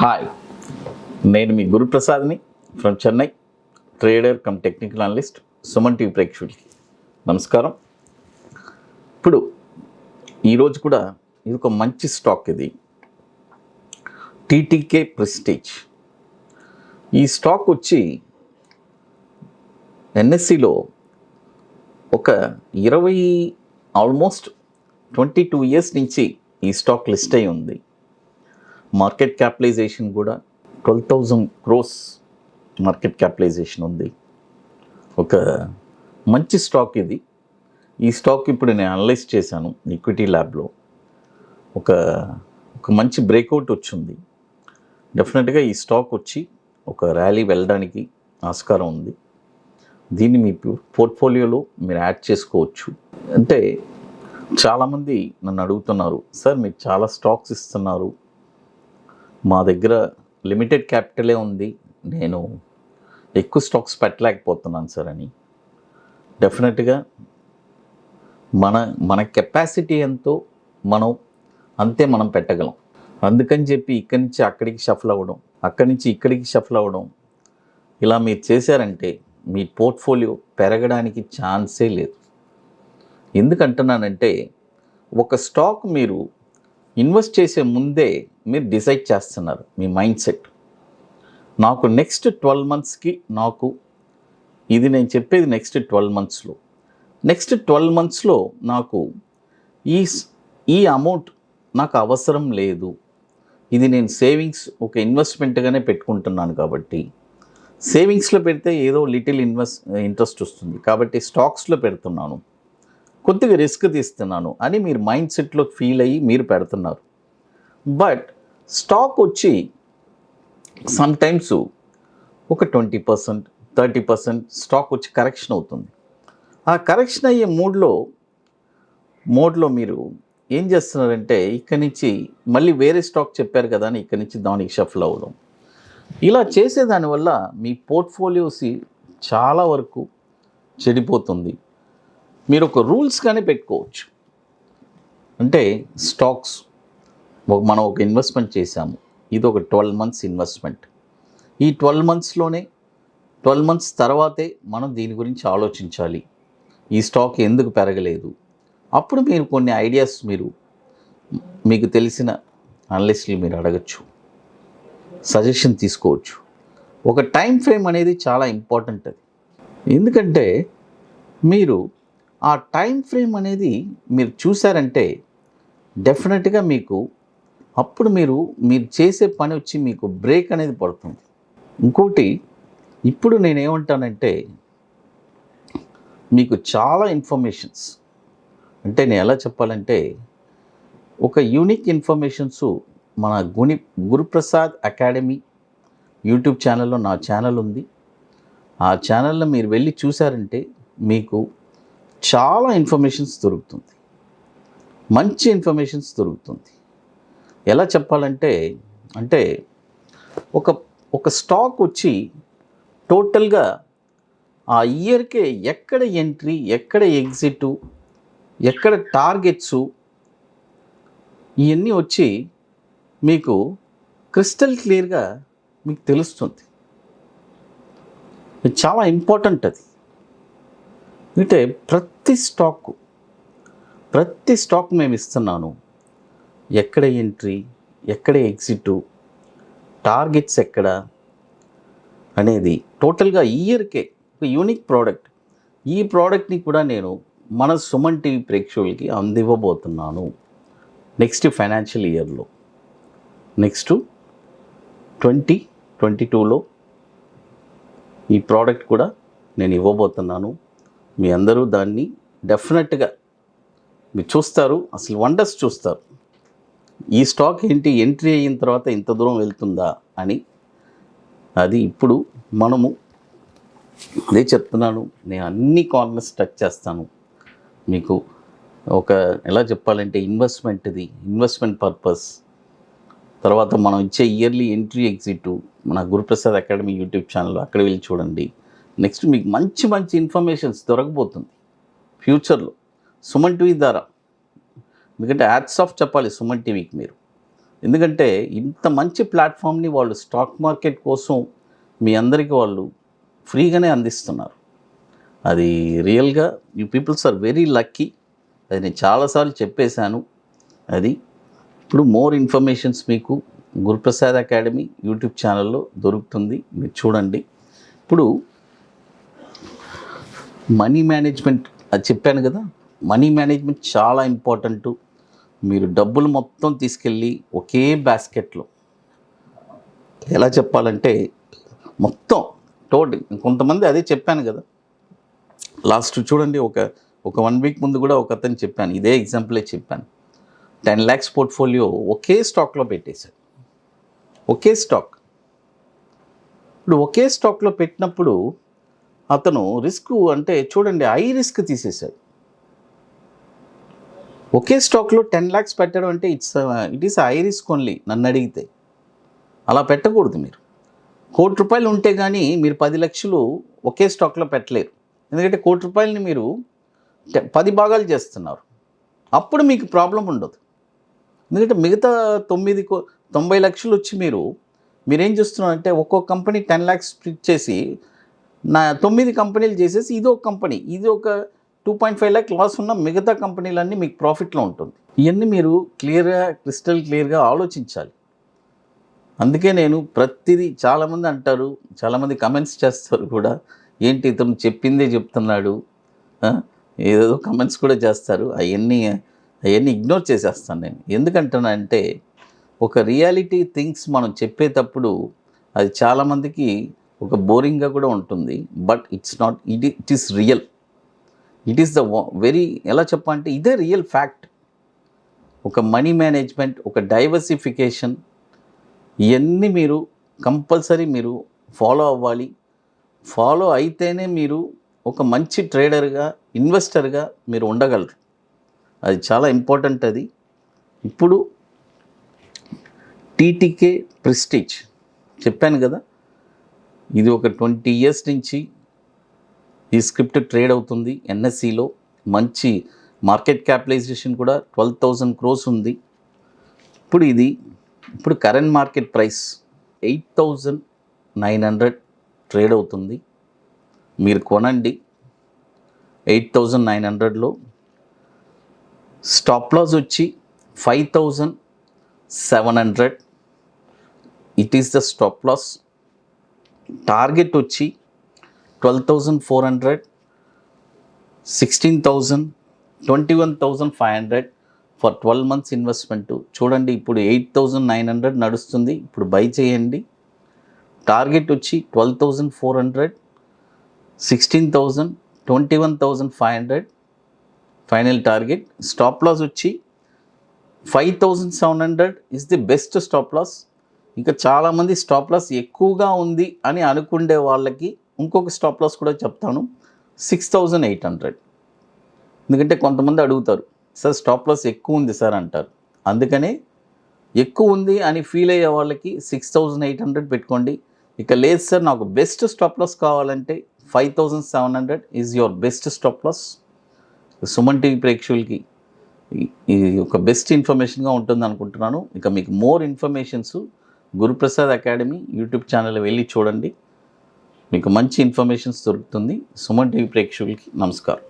Hi, నేను మీ గురుప్రసాద్ని from Chennai, trader cum technical analyst. Suman TV ప్రేక్షకులకి నమస్కారం. ఇప్పుడు ఈరోజు కూడా ఇది ఒక మంచి స్టాక్. ఇది టీటీకే ప్రెస్టీజ్. ఈ స్టాక్ వచ్చి ఎన్ఎస్సిలో ఒక 22 ఇయర్స్ నుంచి ఈ స్టాక్ లిస్ట్ అయి ఉంది. మార్కెట్ క్యాపిటలైజేషన్ కూడా 12,000 crores మార్కెట్ క్యాపిటలైజేషన్ ఉంది. ఒక మంచి స్టాక్ ఇది. ఈ స్టాక్ ఇప్పుడు నేను అనలైజ్ చేశాను ఈక్విటీ ల్యాబ్లో. ఒక మంచి బ్రేక్అవుట్ వచ్చింది. డెఫినెట్గా ఈ స్టాక్ వచ్చి ఒక ర్యాలీ వెళ్ళడానికి ఆస్కారం ఉంది. దీన్ని మీ పోర్ట్ఫోలియోలో మీరు యాడ్ చేసుకోవచ్చు. అంటే చాలామంది నన్ను అడుగుతున్నారు, సార్ మీరు చాలా స్టాక్స్ ఇస్తున్నారు, మా దగ్గర లిమిటెడ్ క్యాపిటలే ఉంది, నేను ఎక్కువ స్టాక్స్ పెట్టలేకపోతున్నాను సార్ అని. డెఫినెట్గా మన కెపాసిటీ ఎంతో అంతే మనం పెట్టగలం. అందుకని చెప్పి ఇక్కడి నుంచి అక్కడికి షఫల్ అవ్వడం, అక్కడి నుంచి ఇక్కడికి షఫల్ అవ్వడం, ఇలా మీరు చేశారంటే మీ పోర్ట్ఫోలియో పెరగడానికి ఛాన్సే లేదు. ఎందుకంటున్నానంటే ఒక స్టాక్ మీరు ఇన్వెస్ట్ చేసే ముందే మీరు డిసైడ్ చేస్తున్నారు మీ మైండ్ సెట్. నాకు నెక్స్ట్ 12 monthsకి ఇది నేను చెప్పేది నెక్స్ట్ 12 monthsలో నాకు ఈ అమౌంట్ నాకు అవసరం లేదు, ఇది నేను సేవింగ్స్ ఒక ఇన్వెస్ట్మెంట్గానే పెట్టుకుంటున్నాను కాబట్టి సేవింగ్స్లో పెడితే ఏదో లిటిల్ ఇంట్రెస్ట్ వస్తుంది కాబట్టి స్టాక్స్లో పెడుతున్నాను, కొద్దిగా రిస్క్ తీస్తున్నాను అని మీరు మైండ్ సెట్లో ఫీల్ అయ్యి మీరు పెడుతున్నారు. బట్ స్టాక్ వచ్చి సమ్టైమ్స్ ఒక 20%, 30% స్టాక్ వచ్చి కరెక్షన్ అవుతుంది. ఆ కరెక్షన్ అయ్యే మోడ్లో మీరు ఏం చేస్తున్నారంటే ఇక్కడి నుంచి మళ్ళీ వేరే స్టాక్ చెప్పారు కదా అని ఇక్కడి నుంచి దానికి షఫల్ అవ్వడం, ఇలా చేసేదానివల్ల మీ పోర్ట్ఫోలియోస్ చాలా వరకు చెడిపోతుంది. మీరు ఒక రూల్స్ కానీ పెట్టుకోవచ్చు. అంటే స్టాక్స్ మనం ఒక ఇన్వెస్ట్మెంట్ చేశాము, ఇది ఒక 12 months ఇన్వెస్ట్మెంట్. ఈ 12 months తర్వాతే మనం దీని గురించి ఆలోచించాలి, ఈ స్టాక్ ఎందుకు పెరగలేదు. అప్పుడు మీరు కొన్ని ఐడియాస్ మీకు తెలిసిన అనలిస్టులు మీరు అడగచ్చు, సజెషన్ తీసుకోవచ్చు. ఒక టైం ఫ్రేమ్ అనేది చాలా ఇంపార్టెంట్. అది ఎందుకంటే మీరు ఆ టైం ఫ్రేమ్ అనేది మీరు చూసారంటే డెఫినెట్గా అప్పుడు మీరు చేసే పని వచ్చి మీకు బ్రేక్ అనేది పడుతుంది. ఇంకోటి, ఇప్పుడు నేనేమంటానంటే మీకు చాలా ఇన్ఫర్మేషన్స్, అంటే నేను ఎలా చెప్పాలంటే ఒక యూనిక్ ఇన్ఫర్మేషన్స్ మన గురుప్రసాద్ అకాడమీ యూట్యూబ్ ఛానల్లో నా ఛానల్ ఉంది. ఆ ఛానల్లో మీరు వెళ్ళి చూసారంటే మీకు చాలా ఇన్ఫర్మేషన్స్ దొరుకుతుంది, మంచి ఇన్ఫర్మేషన్స్ దొరుకుతుంది. ఎలా చెప్పాలంటే అంటే ఒక స్టాక్ వచ్చి టోటల్గా ఆ ఇయర్కే ఎక్కడ ఎంట్రీ, ఎక్కడ ఎగ్జిట్, ఎక్కడ టార్గెట్స్, ఇవన్నీ వచ్చి మీకు క్రిస్టల్ క్లియర్గా మీకు తెలుస్తుంది. ఇది చాలా ఇంపార్టెంట్. అది అంటే ప్రతి స్టాక్ మేము ఇస్తున్నాను, ఎక్కడ ఎంట్రీ, ఎక్కడ ఎగ్జిట్, టార్గెట్స్ ఎక్కడ అనేది టోటల్గా ఇయర్కే ఒక యూనిక్ ప్రోడక్ట్. ఈ ప్రోడక్ట్ని కూడా నేను మన సుమన్ టీవీ ప్రేక్షకులకి అందివ్వబోతున్నాను నెక్స్ట్ ఫైనాన్షియల్ ఇయర్లో. నెక్స్ట్ 2022లో ఈ ప్రోడక్ట్ కూడా నేను ఇవ్వబోతున్నాను. మీ అందరూ దాన్ని డెఫినెట్గా మీరు చూస్తారు, అసలు వండర్స్ చూస్తారు. ఈ స్టాక్ ఎంట్రీ అయిన తర్వాత ఇంత దూరం వెళ్తుందా అని. అది ఇప్పుడు అదే చెప్తున్నాను, నేను అన్ని కార్నర్స్ టచ్ చేస్తాను. మీకు ఎలా చెప్పాలంటే ఇన్వెస్ట్మెంట్ పర్పస్, తర్వాత మనం ఇచ్చే ఇయర్లీ ఎంట్రీ ఎగ్జిట్ మన గురుప్రసాద్ అకాడమీ యూట్యూబ్ ఛానల్లో అక్కడ వెళ్ళి చూడండి. నెక్స్ట్ మీకు మంచి ఇన్ఫర్మేషన్స్ దొరకబోతుంది ఫ్యూచర్లో సుమన్ టీవీ ద్వారా. ఎందుకంటే యాడ్స్ ఆఫ్ చెప్పాలి సుమన్ టీవీకి మీరు. ఎందుకంటే ఇంత మంచి ప్లాట్ఫామ్ని వాళ్ళు స్టాక్ మార్కెట్ కోసం మీ అందరికీ వాళ్ళు ఫ్రీగానే అందిస్తున్నారు. అది రియల్గా you peoples are very lucky. అది నేను చాలాసార్లు చెప్పేశాను. అది ఇప్పుడు మోర్ ఇన్ఫర్మేషన్స్ మీకు గురుప్రసాద్ అకాడమీ యూట్యూబ్ ఛానల్లో దొరుకుతుంది, మీరు చూడండి. ఇప్పుడు మనీ మేనేజ్మెంట్ అది చెప్పాను కదా, మనీ మేనేజ్మెంట్ చాలా ఇంపార్టెంటు. మీరు డబ్బులు మొత్తం తీసుకెళ్ళి ఒకే బాస్కెట్లో, ఎలా చెప్పాలంటే మొత్తం టోటల్, కొంతమంది అదే చెప్పాను కదా లాస్ట్ చూడండి, ఒక 1 వీక్ ముందు కూడా ఒక అతను చెప్పాను, ఇదే ఎగ్జాంపులే చెప్పాను. 10 lakhs పోర్ట్ఫోలియో ఒకే స్టాక్లో పెట్టేశాడు, ఒకే స్టాక్. ఇప్పుడు ఒకే స్టాక్లో పెట్టినప్పుడు అతను రిస్క్ అంటే చూడండి హై రిస్క్ తీసేశాడు. ఒకే స్టాక్లో 10 lakhs పెట్టడం అంటే it is high risk only నన్ను అడిగితే. అలా పెట్టకూడదు. మీరు ₹1,00,00,000 ఉంటే కానీ మీరు 10 లక్షలు ఒకే స్టాక్లో పెట్టలేరు. ఎందుకంటే ₹1,00,00,000ని మీరు 10 భాగాలు చేస్తున్నారు. అప్పుడు మీకు ప్రాబ్లం ఉండదు. ఎందుకంటే మిగతా 90 లక్షలు వచ్చి మీరేం చేస్తున్నారంటే ఒక్కొక్క కంపెనీ 10 lakhs స్ప్లిట్ చేసి 9 కంపెనీలు చేసేసి ఇది ఒక కంపెనీ, ఇది ఒక 2.5 lakh లాస్ ఉన్న మిగతా కంపెనీలన్నీ మీకు ప్రాఫిట్లో ఉంటుంది. ఇవన్నీ మీరు క్రిస్టల్ క్లియర్గా ఆలోచించాలి. అందుకే నేను ప్రతిదీ, చాలామంది అంటారు, చాలామంది కమెంట్స్ చేస్తారు కూడా, ఏంటి ఇతను చెప్పిందే చెప్తున్నాడు, ఏదో కమెంట్స్ కూడా చేస్తారు. అవన్నీ ఇగ్నోర్ చేసేస్తాను నేను. ఎందుకంటానంటే ఒక రియాలిటీ థింగ్స్ మనం చెప్పేటప్పుడు అది చాలామందికి ఒక బోరింగ్గా కూడా ఉంటుంది. But it's not, it is real. It is the very, ఎలా చెప్పాలంటే ఇదే రియల్ ఫ్యాక్ట్. ఒక మనీ మేనేజ్మెంట్, ఒక డైవర్సిఫికేషన్, ఇవన్నీ మీరు కంపల్సరీ మీరు ఫాలో అవ్వాలి. ఫాలో అయితేనే మీరు ఒక మంచి ట్రేడర్గా, ఇన్వెస్టర్గా మీరు ఉండగలరు. అది చాలా ఇంపార్టెంట్. అది ఇప్పుడు టీటీకే ప్రెస్టీజ్ చెప్పాను కదా, ఇది ఒక 20 years నుంచి ఈ స్క్రిప్ట్ ట్రేడ్ అవుతుంది ఎన్ఎస్సిలో. మంచి మార్కెట్ క్యాపిటలైజేషన్ కూడా 12,000 crores ఉంది. ఇప్పుడు కరెంట్ మార్కెట్ ప్రైస్ 8,900 ట్రేడ్ అవుతుంది. మీరు కొనండి 8,900లో. స్టాప్ లాస్ వచ్చి 5,700, it is the stop loss. Target వచ్చి 12,400, 16,000, 21,500 ఫర్ 12 months ఇన్వెస్ట్మెంటు. చూడండి ఇప్పుడు 8,900 నడుస్తుంది, ఇప్పుడు బై చేయండి. టార్గెట్ వచ్చి 12,400, 16,000, 21,500 ఫైనల్ టార్గెట్. స్టాప్ లాస్ వచ్చి 5,700 is the best stop loss. ఇంకా చాలామంది స్టాప్ లాస్ ఎక్కువగా ఉంది అని అనుకునే వాళ్ళకి ఇంకొక స్టాప్ లాస్ కూడా చెప్తాను, 6,800. ఎందుకంటే కొంతమంది అడుగుతారు, సార్ స్టాప్ లాస్ ఎక్కువ ఉంది సార్ అంటారు. అందుకనే ఎక్కువ ఉంది అని ఫీల్ అయ్యే వాళ్ళకి 6,800 పెట్టుకోండి. ఇక లేదు సార్ నాకు బెస్ట్ స్టాప్ లాస్ కావాలంటే 5,700 is your best stop loss. Suman TV ప్రేక్షకులకి ఇది ఒక బెస్ట్ ఇన్ఫర్మేషన్గా ఉంటుంది అనుకుంటున్నాను. ఇక మీకు more informations Guruprasad academy YouTube channel వెళ్ళి చూడండి, మీకు మంచి ఇన్ఫర్మేషన్స్ దొరుకుతుంది. సుమన్ టీవీ ప్రేక్షకులకి నమస్కారం.